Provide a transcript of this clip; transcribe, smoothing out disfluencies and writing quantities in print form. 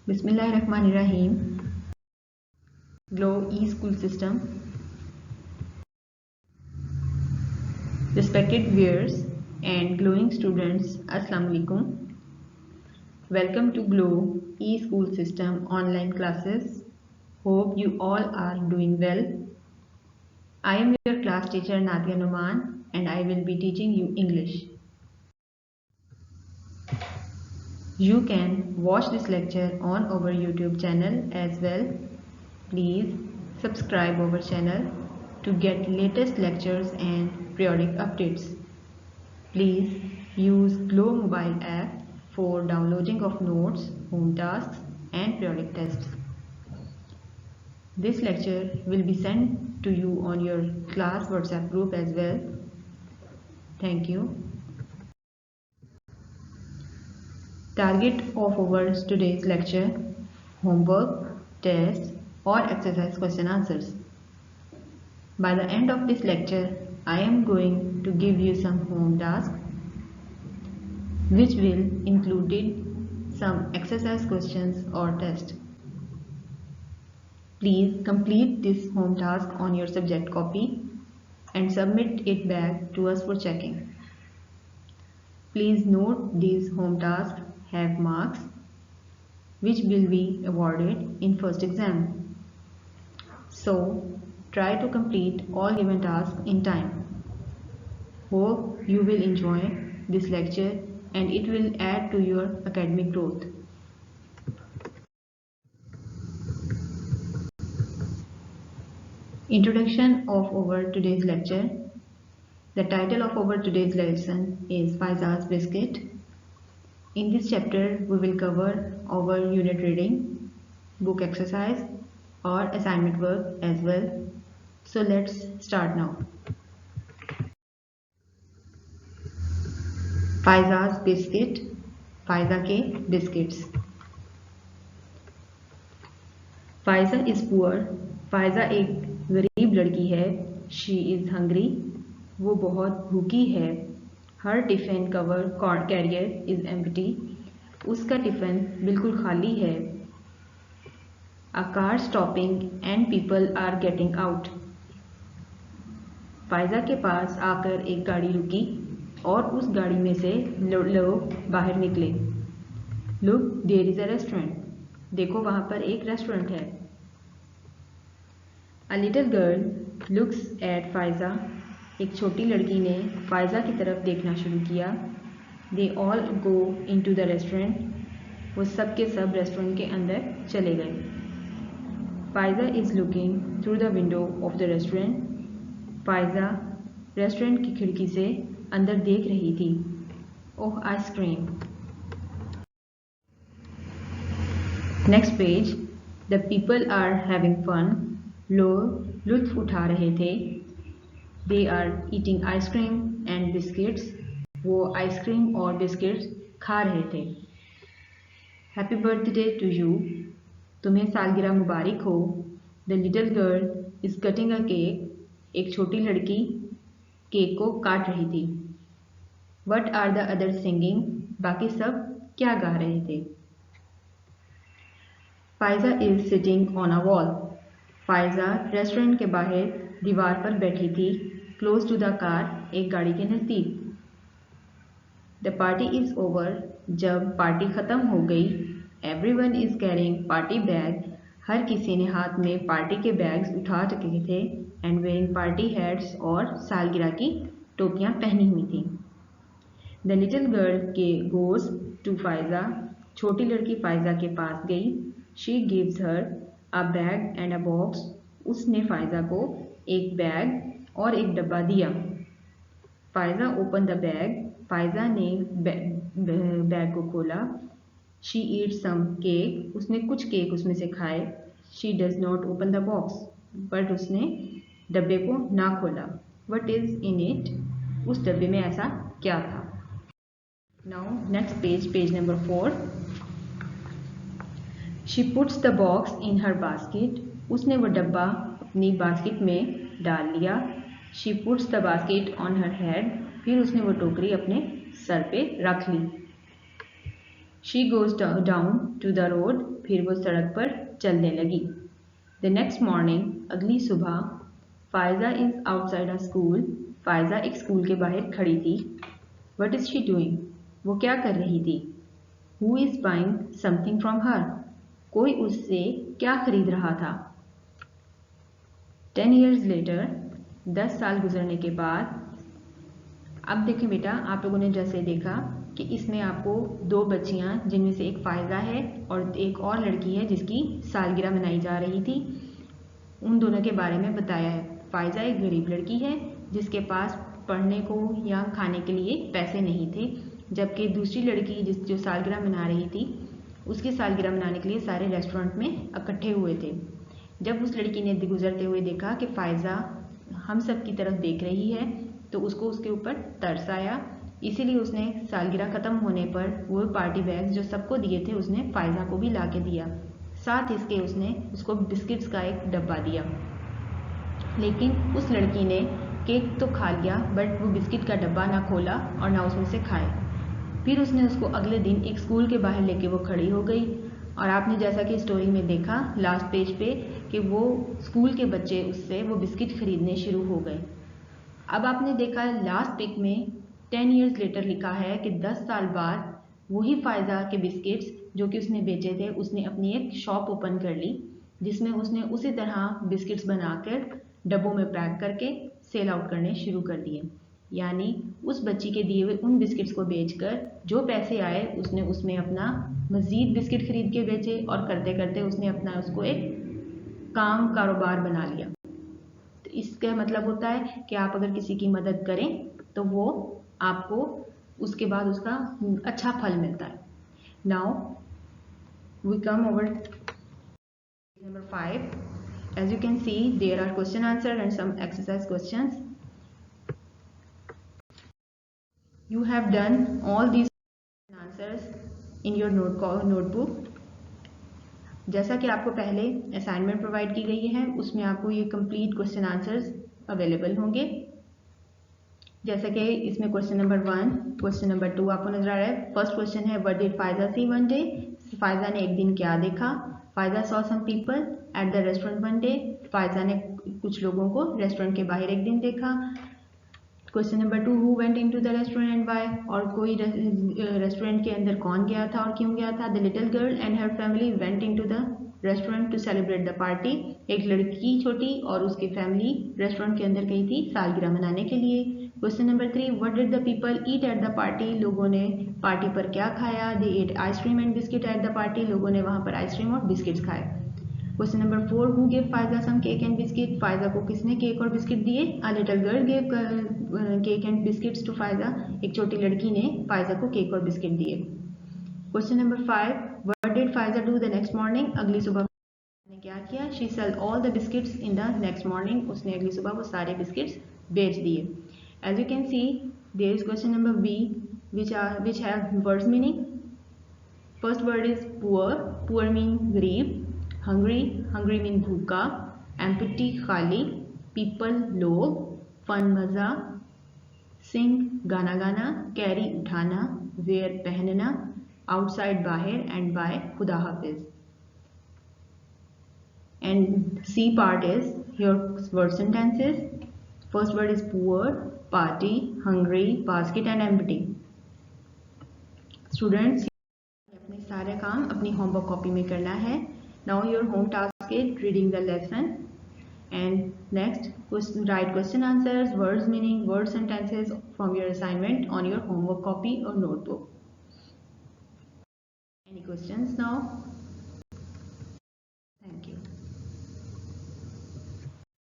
Bismillahirrahmanirrahim. Glow e-school system. Respected viewers and glowing students, Assalamu alaikum. Welcome to Glow e-school system online classes. Hope you all are doing well. I am your class teacher Nadia Numan and I will be teaching you English. You can watch this lecture on our YouTube channel as well. Please subscribe our channel to get latest lectures and periodic updates. Please use Glow mobile app for downloading of notes, home tasks and periodic tests. This lecture will be sent to you on your class WhatsApp group as well. Thank you. Target of our today's lecture: homework, tests or exercise question answers. By the end of this lecture, I am going to give you some home tasks which will include some exercise questions or tests. Please complete this home task on your subject copy and submit it back to us for checking. Please note these home tasks have marks which will be awarded in first exam. So try to complete all given tasks in time. Hope you will enjoy this lecture and it will add to your academic growth. Introduction of our today's lecture. The title of our today's lesson is Faiza's Biscuit. In this chapter, we will cover our unit reading, book exercise or assignment work as well. So let's start now. Faiza's Biscuit. Faiza के biscuits. Faiza is poor. Faiza एक गरीब लड़की है. She is hungry. वो बहुत भूखी है. Her tiffin cover carrier is empty. उसका टिफिन बिल्कुल खाली है. A car stopping and people are getting out. Pfizer के पास आकर एक गाड़ी रुकी और उस गाड़ी में से लोग बाहर निकले. Look, there is a restaurant. देखो वहाँ पर एक रेस्टोरेंट है. A little girl looks at Pfizer. एक छोटी लड़की ने फाइजा की तरफ देखना शुरू किया. They all go into the restaurant. वो सब के सब रेस्टोरेंट के अंदर चले गए. Faiza is looking through the window of the restaurant. Faiza restaurant की खिड़की से अंदर देख रही थी. Oh ice cream. Next page. The people are having fun. लोग लुत्फ उठा रहे थे. They are eating ice cream and biscuits. वो आइसक्रीम और बिस्किट्स खा रहे थे. Happy birthday to you. तुम्हें सालगिरह मुबारक हो. The little girl is cutting a cake. एक छोटी लड़की केक को काट रही थी. What are the others singing? बाकी सब क्या गा रहे थे? Pfizer is sitting on a wall. Pfizer restaurant के बाहर दीवार पर बैठी थी. Close to the car. एक गाड़ी के नज़दीक. The party is over. जब पार्टी ख़त्म हो गई. Everyone is carrying party bag. हर किसी ने हाथ में पार्टी के बैग्स उठा रखे थे and wearing party hats और सालगिरह की टोपियाँ पहनी हुई थी. The little girl goes to Pfizer. छोटी लड़की फाइजा के पास गई. She gives her a bag and a box. उसने फाइजा को एक बैग और एक डब्बा दिया. Faiza open the bag. Faiza ने बैग को खोला. She eat some cake. उसने कुछ केक उसमें से खाए. She does not open the box. But उसने डब्बे को ना खोला. What is in it. उस डब्बे में ऐसा क्या था. Now next page, page number 4. She puts the box in her basket. उसने वो डब्बा अपनी बास्केट में डाल लिया. She puts the basket on her head. फिर उसने वो टोकरी अपने सर पे रख ली. She goes down to the road. फिर वो सड़क पर चलने लगी। द नेक्स्ट मॉर्निंग, अगली सुबह, Faiza is outside a school. Faiza एक स्कूल के बाहर खड़ी थी। What is she doing? वो क्या कर रही थी? Who is buying something from her? कोई उससे क्या खरीद रहा था। 10 years later, 10 साल गुजरने के बाद। अब देखें बेटा, आप लोगों ने जैसे देखा कि इसमें आपको दो बच्चियां, जिनमें से एक फायजा है और एक और लड़की है जिसकी सालगिरह मनाई जा रही थी, उन दोनों के बारे में बताया है। फायजा एक गरीब लड़की है जिसके पास पढ़ने को या खाने के लिए पैसे नहीं थे, जबकि दूसरी लड़की जो सालगिरह मना रही थी, उसकी सालगिरह मनाने के लिए सारे रेस्टोरेंट में इकट्ठे हुए थे। जब उस लड़की ने गुजरते हुए देखा कि फायजा हम सब की तरफ देख रही है, तो उसको उसके ऊपर तरस आया। इसीलिए उसने सालगिरह ख़त्म होने पर वो पार्टी बैग्स जो सबको दिए थे उसने फायजा को भी ला के दिया। साथ इसके उसने उसको बिस्किट्स का एक डब्बा दिया। लेकिन उस लड़की ने केक तो खा लिया, बट वो बिस्किट का डब्बा ना खोला और ना उसमें से खाए। फिर उसने उसको अगले दिन एक स्कूल के बाहर लेके वो खड़ी हो गई। और आपने जैसा कि स्टोरी में देखा लास्ट पेज पे कि वो स्कूल के बच्चे उससे वो बिस्किट खरीदने शुरू हो गए। अब आपने देखा लास्ट पिक में 10 years later लिखा है कि 10 साल बाद वही फायजा के बिस्किट्स जो कि उसने बेचे थे, उसने अपनी एक शॉप ओपन कर ली जिसमें उसने उसी तरह बिस्किट्स बनाकर डब्बों में पैक करके सेल आउट करने शुरू कर दिए। यानी उस बच्ची के दिए हुए उन बिस्किट्स को बेचकर जो पैसे आए उसने उसमें अपना मज़ीद बिस्किट खरीद के बेचे और करते करते उसने अपना उसको एक कारोबार बना लिया। तो इसका मतलब होता है कि आप अगर किसी की मदद करें तो वो आपको उसके बाद उसका अच्छा फल मिलता है। Now we come over number 5. As you can see, there are question answer and some exercise questions. You have done all these answers in your notebook. जैसा कि आपको पहले असाइनमेंट प्रोवाइड की गई है, उसमें आपको ये कंप्लीट क्वेश्चन आंसर्स अवेलेबल होंगे। जैसा कि इसमें क्वेश्चन नंबर 1, क्वेश्चन नंबर 2 आपको नजर आ रहा है। फर्स्ट क्वेश्चन है what did Faiza see one day? Faiza ने एक दिन क्या देखा? Faiza saw some people at the restaurant one day. Faiza ने कुछ लोगों को रेस्टोरेंट के बाहर एक दिन देखा। Question number 2, who went into the restaurant and why? और कोई रेस्टोरेंट के अंदर कौन गया था और क्यों गया था? The little girl and her family went into the restaurant to celebrate the party. एक लड़की छोटी और उसकी फैमिली रेस्टोरेंट के अंदर गई थी सालगिरह मनाने के लिए। Question number 3, what did the people eat at the party? लोगों ने पार्टी पर क्या खाया? They ate ice cream and biscuit at the party. लोगों ने वहां पर आइसक्रीम और बिस्किट्स खाए। Question number 4, who gave Faiza some cake and biscuit? Faiza को किसने केक और बिस्किट दिए? A little girl gave cake and biscuits to Faiza. एक छोटी लड़की ने फायजा को केक और बिस्किट दिए। Question number 5, what did Faiza do the next morning? अगली सुबह ने क्या किया? She sell all the biscuits in the next morning. उसने अगली सुबह वो सारे बिस्किट्स बेच दिए। As you can see there is question number B which have words meaning. First word is poor mean गरीब, hungry mean भूखा, empty खाली, people लोग, fun मजा, sing गाना गाना, carry उठाना, wear पहनना, outside बाहर, and by खुदा हाफिज. And C part is your word sentences. First word is poor, party, hungry, basket and empty. Students, अपने सारे काम अपनी होमवर्क कॉपी में करना है। Now your home task is reading the lesson and next right question answers, words meaning, word sentences from your assignment on your homework copy और notebook. Any questions now?